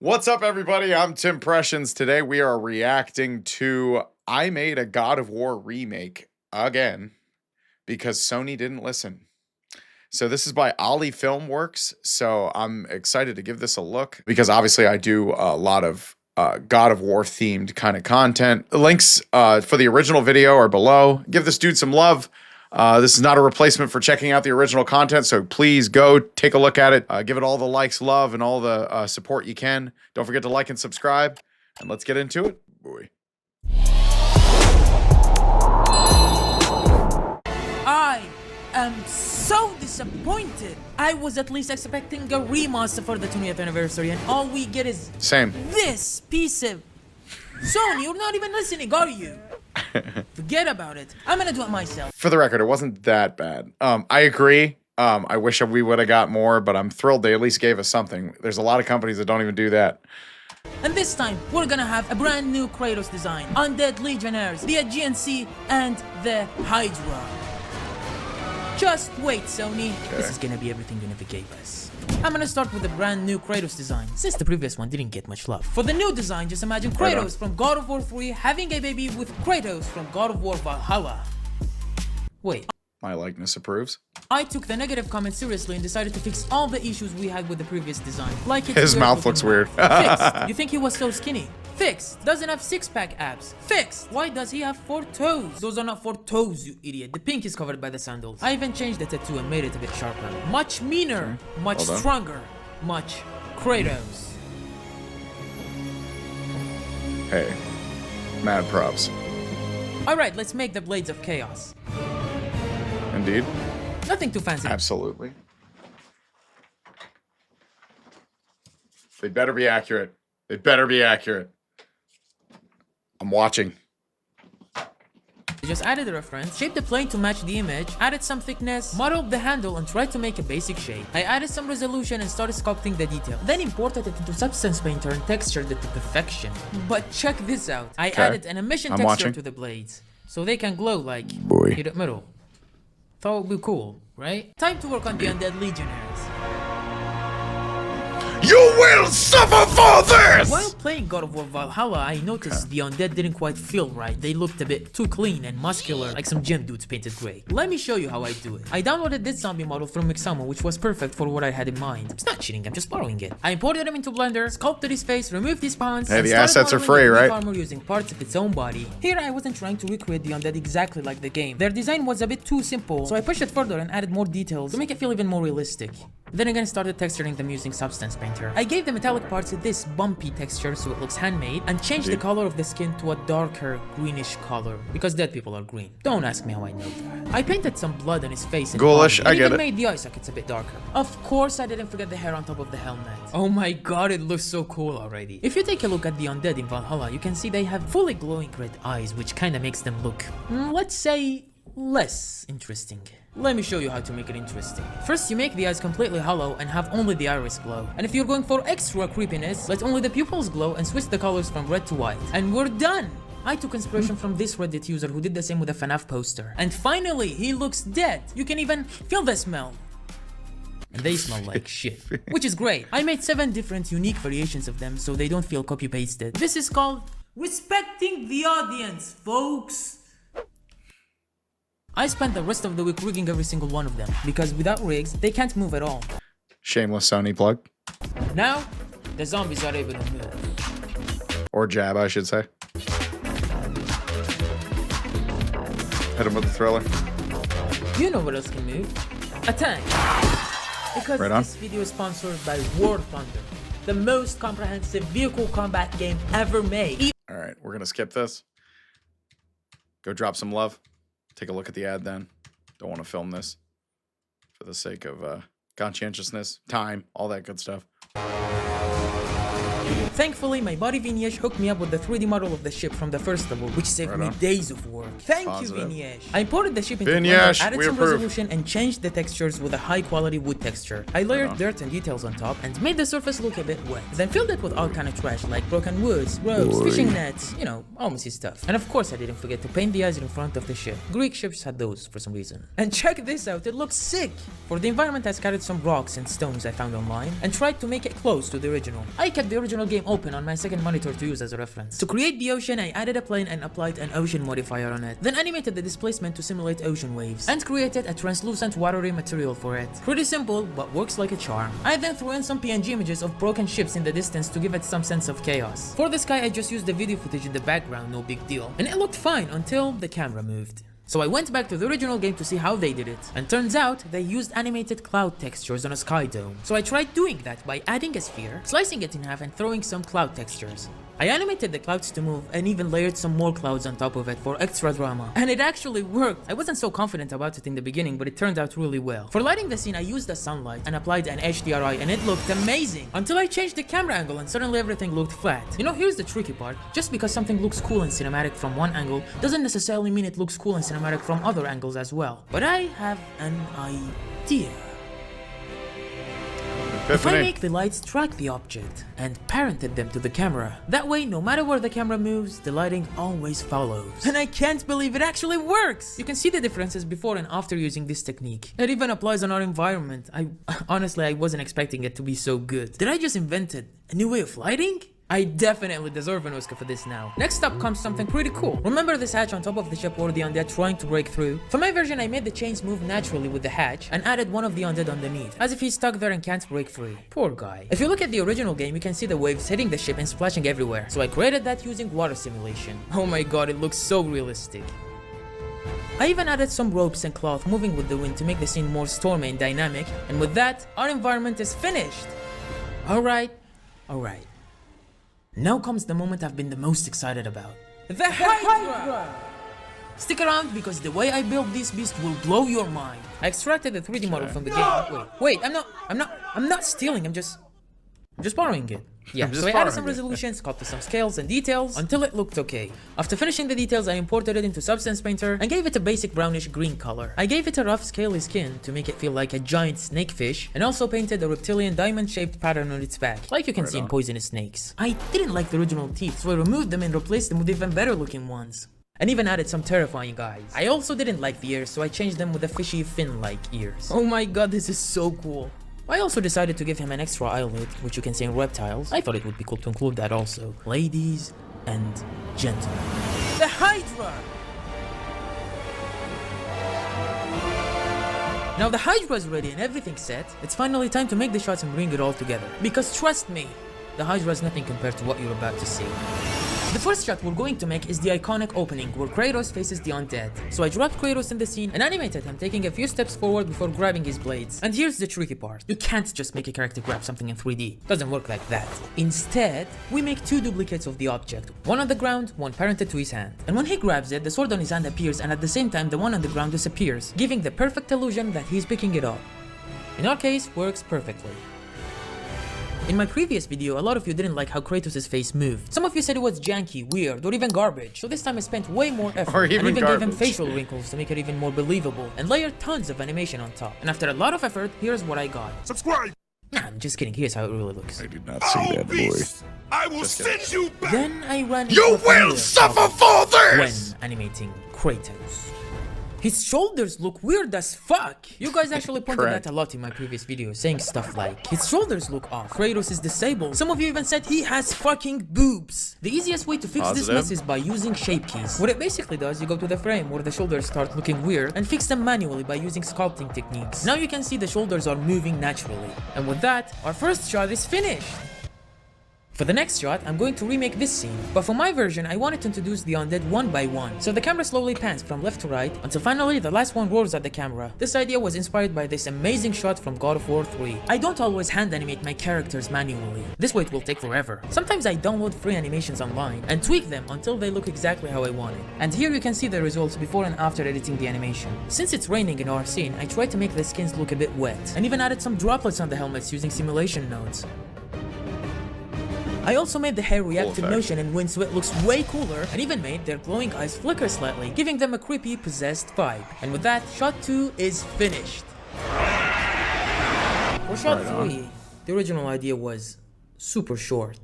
What's up, everybody? I'm TiMpressions. Today we are reacting to I Made a God of War remake again because Sony didn't listen. So this is by Ollie Filmworks. So I'm excited to give this a look because obviously I do a lot of God of War themed kind of content. The links for the original video are below. Give this dude some love. This is not a replacement for checking out the original content, so please go take a look at it. Give it all the likes, love, and all the support you can. Don't forget to like and subscribe, and let's get into it. Boy. I am so disappointed. I was at least expecting a remaster for the 20th anniversary, and all we get is Same. this piece of... Sony, you're not even listening, are you? Forget about it. I'm gonna do it myself. For the record, it wasn't that bad. I agree. I wish we would have got more, but I'm thrilled they at least gave us something. There's a lot of companies that don't even do that. And this time, we're gonna have a brand new Kratos design, Undead Legionnaires, the GNC, and the Hydra. Just wait, Sony. Okay. This is gonna be everything you never gave us. I'm gonna start with the brand new Kratos design, since the previous one didn't get much love. For the new design, just imagine Kratos from God of War 3 having a baby with Kratos from God of War Valhalla. Wait. My likeness approves. I took the negative comments seriously and decided to fix all the issues we had with the previous design. Like His mouth looks weird. Fixed. You think he was so skinny? Fixed. Doesn't have six-pack abs. Fixed. Why does he have 4 toes? Those are not 4 toes, you idiot. The pink is covered by the sandals. I even changed the tattoo and made it a bit sharper. Much meaner. Much stronger. Much Kratos. Hey, mad props. Alright, let's make the Blades of Chaos. Indeed. Nothing too fancy. Absolutely. They better be accurate. They better be accurate. I'm watching. I just added a reference, shaped the plane to match the image, added some thickness, modeled the handle and tried to make a basic shape. I added some resolution and started sculpting the detail. Then imported it into Substance Painter and textured it to perfection. But check this out. I added an emission texture to the blades, so they can glow like hit it middle. Thought it would be cool, right? Time to work on the Undead Legionnaires. You will suffer for this! While playing God of War Valhalla, I noticed the undead didn't quite feel right. They looked a bit too clean and muscular, like some gym dudes painted gray. Let me show you how I do it. I downloaded this zombie model from Mixamo, which was perfect for what I had in mind. It's not cheating, I'm just borrowing it. I imported him into Blender, sculpted his face, removed his pawns, hey, and the assets are free, right? Armor using parts of its own body. Here I wasn't trying to recreate the undead exactly like the game. Their design was a bit too simple, so I pushed it further and added more details to make it feel even more realistic. Then again started texturing them using Substance Painter. I gave the metallic parts this bumpy texture so it looks handmade, and changed the color of the skin to a darker greenish color because dead people are green. Don't ask me how I know that. I painted some blood on his face and ghoulish, body, and I get even it. Made the eye sockets a bit darker. Of course I didn't forget the hair on top of the helmet. Oh my god, it looks so cool already. If you take a look at the undead in Valhalla, you can see they have fully glowing red eyes, which kinda makes them look, let's say, less interesting. Let me show you how to make it interesting. First, you make the eyes completely hollow and have only the iris glow. And if you're going for extra creepiness, let only the pupils glow and switch the colors from red to white. And we're done! I took inspiration from this Reddit user who did the same with a FNAF poster. And finally, he looks dead! You can even feel the smell. And they smell like shit. Which is great. I made 7 different unique variations of them so they don't feel copy-pasted. This is called respecting the audience, folks! I spent the rest of the week rigging every single one of them, because without rigs, they can't move at all. Shameless Sony plug. Now, the zombies are able to move. Or jab, I should say. Hit him with the thriller. You know what else can move? A tank. Because this video is sponsored by War Thunder, the most comprehensive vehicle combat game ever made. Alright, we're gonna skip this. Go drop some love. Take a look at the ad then. Don't want to film this for the sake of conscientiousness, time, all that good stuff. Thankfully, my buddy Viniesh hooked me up with the 3D model of the ship from the first level, which saved me days of work. Thank you, Viniesh. I ported the ship into Blender, added some resolution, and changed the textures with a high-quality wood texture. I layered dirt and details on top, and made the surface look a bit wet. Then filled it with all kind of trash, like broken woods, ropes, fishing nets, you know, all messy stuff. And of course, I didn't forget to paint the eyes in front of the ship. Greek ships had those for some reason. And check this out, it looks sick! For the environment, I scattered some rocks and stones I found online, and tried to make it close to the original. I kept the original game open on my second monitor to use as a reference. To create the ocean, I added a plane and applied an ocean modifier on it. Then animated the displacement to simulate ocean waves, and created a translucent watery material for it. Pretty simple, but works like a charm. I then threw in some PNG images of broken ships in the distance to give it some sense of chaos. For this guy, I just used the video footage in the background, no big deal. And it looked fine until the camera moved. So I went back to the original game to see how they did it, and turns out they used animated cloud textures on a sky dome. So I tried doing that by adding a sphere, slicing it in half and throwing some cloud textures. I animated the clouds to move and even layered some more clouds on top of it for extra drama. And it actually worked! I wasn't so confident about it in the beginning, but it turned out really well. For lighting the scene, I used the sunlight and applied an HDRI, and it looked amazing! Until I changed the camera angle and suddenly everything looked flat. You know, here's the tricky part. Just because something looks cool and cinematic from one angle doesn't necessarily mean it looks cool and cinematic from other angles as well. But I have an idea. If I make the lights track the object and parented them to the camera, that way no matter where the camera moves, the lighting always follows. And I can't believe it actually works! You can see the differences before and after using this technique. It even applies on our environment. Honestly, I wasn't expecting it to be so good. Did I just invent a new way of lighting? I definitely deserve an Oscar for this now. Next up comes something pretty cool. Remember this hatch on top of the ship where the undead trying to break through? For my version, I made the chains move naturally with the hatch and added one of the undead underneath, as if he's stuck there and can't break free. Poor guy. If you look at the original game, you can see the waves hitting the ship and splashing everywhere. So I created that using water simulation. Oh my god, it looks so realistic. I even added some ropes and cloth moving with the wind to make the scene more stormy and dynamic, and with that, our environment is finished! Alright. Now comes the moment I've been the most excited about. The Hydra! Stick around because the way I built this beast will blow your mind. I extracted the 3D model from the game. Wait, I'm not stealing, I'm just borrowing it. Yeah, so I added some resolutions, copied some scales and details until it looked okay. After finishing the details, I imported it into Substance Painter and gave it a basic brownish green color. I gave it a rough scaly skin to make it feel like a giant snakefish, and also painted a reptilian diamond-shaped pattern on its back, like you can see in poisonous snakes. I didn't like the original teeth, so I removed them and replaced them with even better looking ones. And even added some terrifying eyes. I also didn't like the ears, so I changed them with a fishy fin-like ears. Oh my god, this is so cool. I also decided to give him an extra eyelid, which you can see in reptiles. I thought it would be cool to include that also. Ladies and gentlemen, the Hydra! Now the Hydra is ready and everything's set. It's finally time to make the shots and bring it all together. Because trust me, the Hydra is nothing compared to what you're about to see. The first shot we're going to make is the iconic opening where Kratos faces the undead. So I dropped Kratos in the scene and animated him taking a few steps forward before grabbing his blades. And here's the tricky part. You can't just make a character grab something in 3D. Doesn't work like that. Instead, we make two duplicates of the object. One on the ground, one parented to his hand. And when he grabs it, the sword on his hand appears and at the same time the one on the ground disappears, giving the perfect illusion that he's picking it up. In our case, works perfectly. In my previous video, a lot of you didn't like how Kratos' face moved. Some of you said it was janky, weird, or even garbage. So this time I spent way more effort and even gave him facial wrinkles to make it even more believable and layered tons of animation on top. And after a lot of effort, here's what I got. Subscribe! Nah, I'm just kidding. Here's how it really looks. I did not see that, boy. I will send you back! Then I ran into You will suffer for this! When animating Kratos. His shoulders look weird as fuck! You guys actually pointed that a lot in my previous videos, saying stuff like, his shoulders look off, Kratos is disabled. Some of you even said he has fucking boobs! The easiest way to fix this mess is by using shape keys. What it basically does, you go to the frame where the shoulders start looking weird and fix them manually by using sculpting techniques. Now you can see the shoulders are moving naturally. And with that, our first shot is finished! For the next shot, I'm going to remake this scene, but for my version, I wanted to introduce the undead one by one, so the camera slowly pans from left to right, until finally the last one roars at the camera. This idea was inspired by this amazing shot from God of War 3. I don't always hand animate my characters manually. This way it will take forever. Sometimes I download free animations online, and tweak them until they look exactly how I want it. And here you can see the results before and after editing the animation. Since it's raining in our scene, I tried to make the skins look a bit wet, and even added some droplets on the helmets using simulation nodes. I also made the hair react to effect. motion and wind so it looks way cooler, and even made their glowing eyes flicker slightly, giving them a creepy, possessed vibe. And with that, shot 2 is finished. For shot 3, the original idea was super short.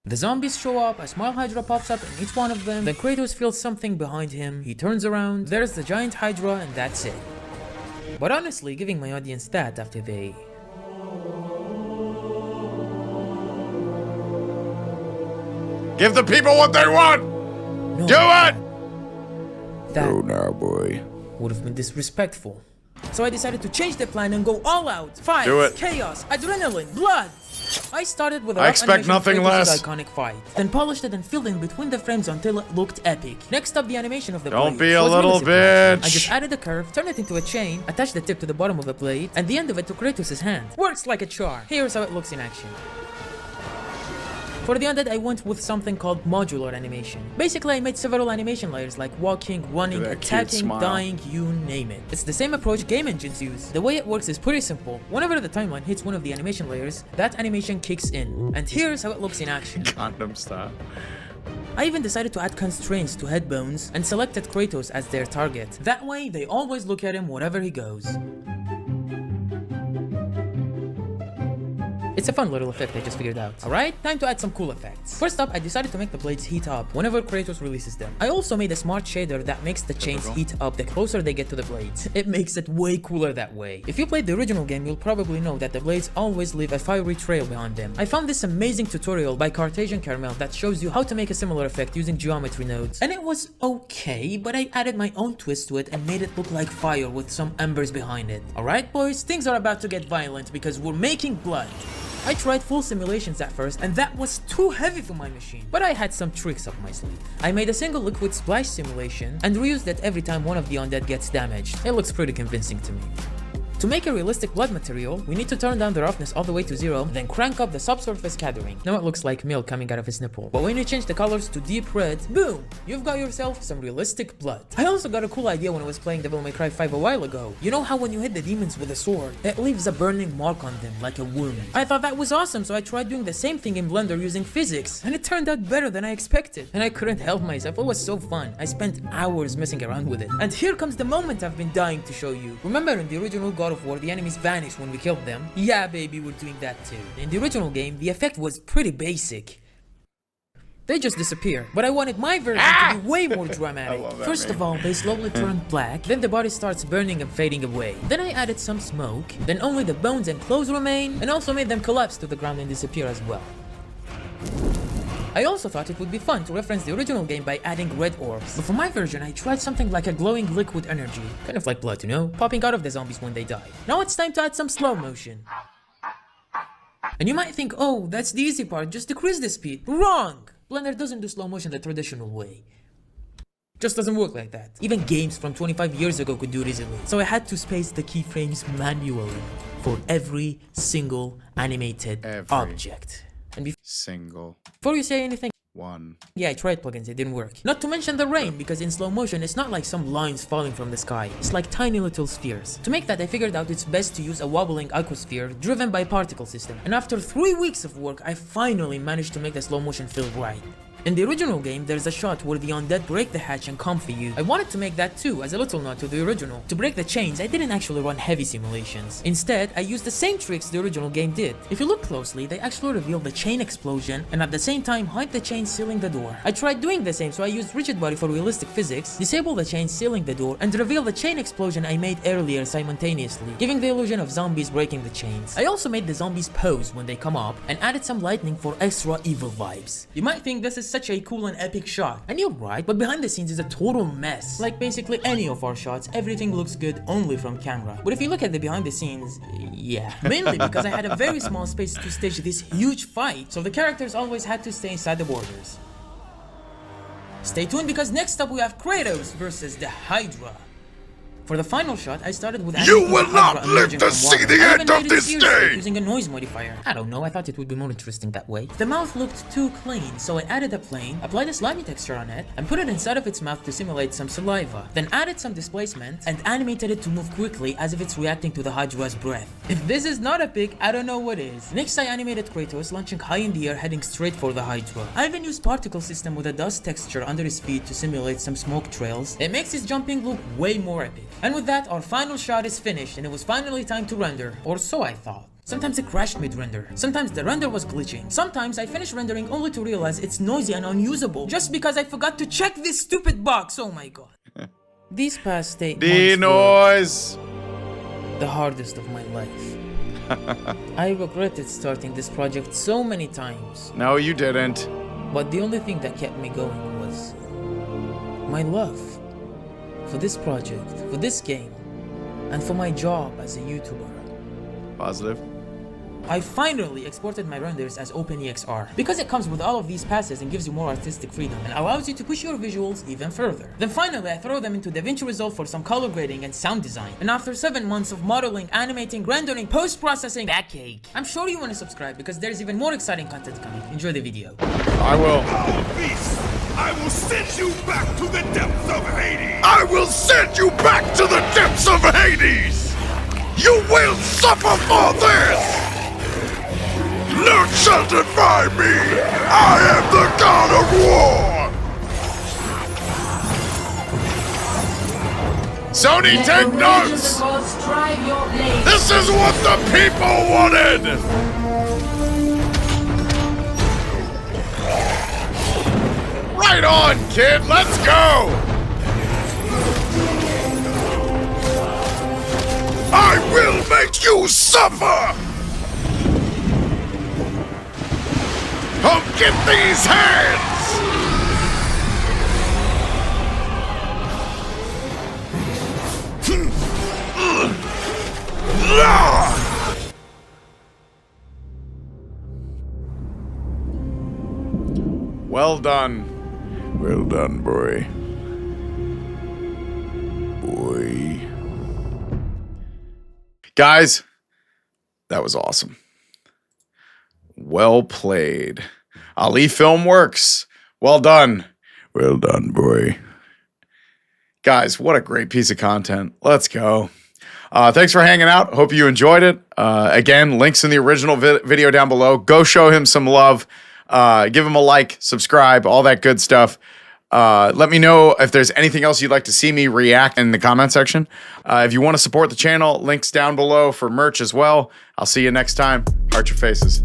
The zombies show up, a small Hydra pops up in each one of them, then Kratos feels something behind him, he turns around, there's the giant Hydra, and that's it. But honestly, giving my audience that after they... Give the people what they want! No, Do it! that now, boy. would have been disrespectful. So I decided to change the plan and go all out. Fight, Do it. chaos, adrenaline, blood. I started with a I rough expect animation of nothing Kratos' less. iconic fight, then polished it and filled in between the frames until it looked epic. Next up, the animation of the Don't blade. be a Was little really simple. bitch. I just added a curve, turned it into a chain, attached the tip to the bottom of the blade, and the end of it to Kratos' hand. Works like a charm. Here's how it looks in action. For the undead, I went with something called modular animation. Basically, I made several animation layers like walking, running, That cute attacking, smile. dying, you name it. It's the same approach game engines use. The way it works is pretty simple. Whenever the timeline hits one of the animation layers, that animation kicks in. And here's how it looks in action. Condom style. I even decided to add constraints to head bones and selected Kratos as their target. That way, they always look at him wherever he goes. It's a fun little effect I just figured out. Alright, time to add some cool effects. First up, I decided to make the blades heat up whenever Kratos releases them. I also made a smart shader that makes the chains heat up the closer they get to the blades. It makes it way cooler that way. If you played the original game, you'll probably know that the blades always leave a fiery trail behind them. I found this amazing tutorial by Cartesian Caramel that shows you how to make a similar effect using geometry nodes. And it was okay, but I added my own twist to it and made it look like fire with some embers behind it. Alright boys, things are about to get violent because we're making blood. I tried full simulations at first and that was too heavy for my machine, but I had some tricks up my sleeve. I made a single liquid splash simulation and reused it every time one of the undead gets damaged. It looks pretty convincing to me. To make a realistic blood material, we need to turn down the roughness all the way to 0, then crank up the subsurface gathering. Now it looks like milk coming out of his nipple. But when you change the colors to deep red, boom! You've got yourself some realistic blood. I also got a cool idea when I was playing Devil May Cry 5 a while ago. You know how when you hit the demons with a sword, it leaves a burning mark on them like a wound. I thought that was awesome, so I tried doing the same thing in Blender using physics, and it turned out better than I expected. And I couldn't help myself, it was so fun. I spent hours messing around with it. And here comes the moment I've been dying to show you. Remember in the original God of War, the enemies vanished when we killed them? Yeah baby, we're doing that too. In the original game, the effect was pretty basic. They just disappear. But I wanted my version to be way more dramatic. First of all, they slowly turn black, then the body starts burning and fading away. Then I added some smoke, then only the bones and clothes remain, and also made them collapse to the ground and disappear as well. I also thought it would be fun to reference the original game by adding red orbs, but for my version I tried something like a glowing liquid energy, kind of like blood, you know, popping out of the zombies when they die. Now it's time to add some slow motion. And you might think, oh, that's the easy part, just decrease the speed. Wrong! Blender doesn't do slow motion the traditional way. Just doesn't work like that. Even games from 25 years ago could do it easily. So I had to space the keyframes manually for every single animated object. And before you say anything, yeah, I tried plugins, it didn't work. Not to mention the rain, because in slow motion it's not like some lines falling from the sky. It's like tiny little spheres. To make that, I figured out it's best to use a wobbling icosphere driven by particle system. And after 3 weeks of work, I finally managed to make the slow motion feel right. In the original game, there's a shot where the undead break the hatch and come for you. I wanted to make that too, as a little nod to the original. To break the chains, I didn't actually run heavy simulations. Instead, I used the same tricks the original game did. If you look closely, they actually reveal the chain explosion and at the same time hide the chain sealing the door. I tried doing the same, so I used rigid body for realistic physics, disable the chain sealing the door, and reveal the chain explosion I made earlier simultaneously, giving the illusion of zombies breaking the chains. I also made the zombies pose when they come up and added some lightning for extra evil vibes. You might think this is such a cool and epic shot, and you're right, but behind the scenes is a total mess. Like basically any of our shots, everything looks good only from camera. But if you look at the behind the scenes, yeah. Mainly because I had a very small space to stage this huge fight, so the characters always had to stay inside the borders. Stay tuned because next up we have Kratos versus the Hydra. For the final shot, I started with You animating will the not Hydra live emerging to from see water. the I end even of made it this serious day. using a noise modifier. I don't know, I thought it would be more interesting that way. The mouth looked too clean, so I added a plane, applied a slimy texture on it, and put it inside of its mouth to simulate some saliva. Then added some displacement and animated it to move quickly as if it's reacting to the Hydra's breath. If this is not epic, I don't know what is. Next, I animated Kratos launching high in the air, heading straight for the Hydra. I even used particle system with a dust texture under his feet to simulate some smoke trails. It makes his jumping look way more epic. And with that, our final shot is finished and it was finally time to render, or so I thought. Sometimes it crashed mid-render, sometimes the render was glitching, sometimes I finished rendering only to realize it's noisy and unusable just because I forgot to check this stupid box, oh my god. These past 8 months Noise! were the hardest of my life. I regretted starting this project so many times, No, you didn't. but the only thing that kept me going was my love for this project, for this game, and for my job as a YouTuber. Positive. I finally exported my renders as OpenEXR because it comes with all of these passes and gives you more artistic freedom and allows you to push your visuals even further. Then finally I throw them into DaVinci Resolve for some color grading and sound design. And after 7 months of modeling, animating, rendering, post-processing, backache. I'm sure you want to subscribe because there's even more exciting content coming. Enjoy the video. I will. Oh, beast! I will send you back to the depths of Hades! I will send you back to the depths of Hades! You will suffer for this! None shall defy me! I am the god of war! Sony, take notes! This is what the people wanted! Right on, kid, let's go! I will make you suffer! Come get these hands! Well done. Well done, boy. Boy. Guys, that was awesome. Well played. Ali Filmworks. Well done. Well done, boy. Guys, what a great piece of content. Let's go. Thanks for hanging out. Hope you enjoyed it. Again, links in the original video down below. Go show him some love. Give him a like, subscribe, all that good stuff. Let me know if there's anything else you'd like to see me react in the comment section. If you want to support the channel, links down below for merch as well. I'll see you next time. Heart your faces.